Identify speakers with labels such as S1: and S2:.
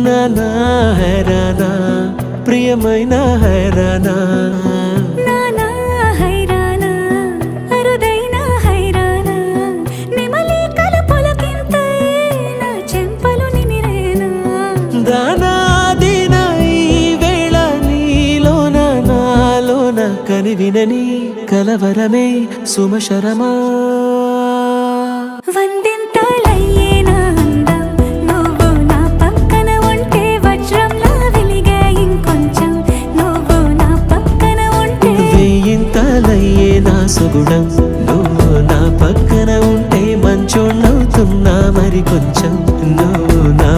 S1: నానా హైరానా ప్రియమైన హైరానా
S2: నానా హైరానా అరుదైన హైరానా నెమలి కలుపులకింతై నా చెంపలు నిమిరేనా
S1: దానాదిన ఈ వేళ నీలోన నాలోన కనివినని కలవరమే సుమశరమా
S2: వందింతలయ్యేనా అందం నువ్వు నా పక్కన ఉంటే వజ్రంలా వెలిగే ఇంకొంచెం నువ్వు నా పక్కన ఉంటే
S1: వేయింతలయ్యే నా సుగుణం నువ్వు నా పక్కన ఉంటే మంచోళ్ళవుతున్నా మరి కొంచెం నువ్వు నా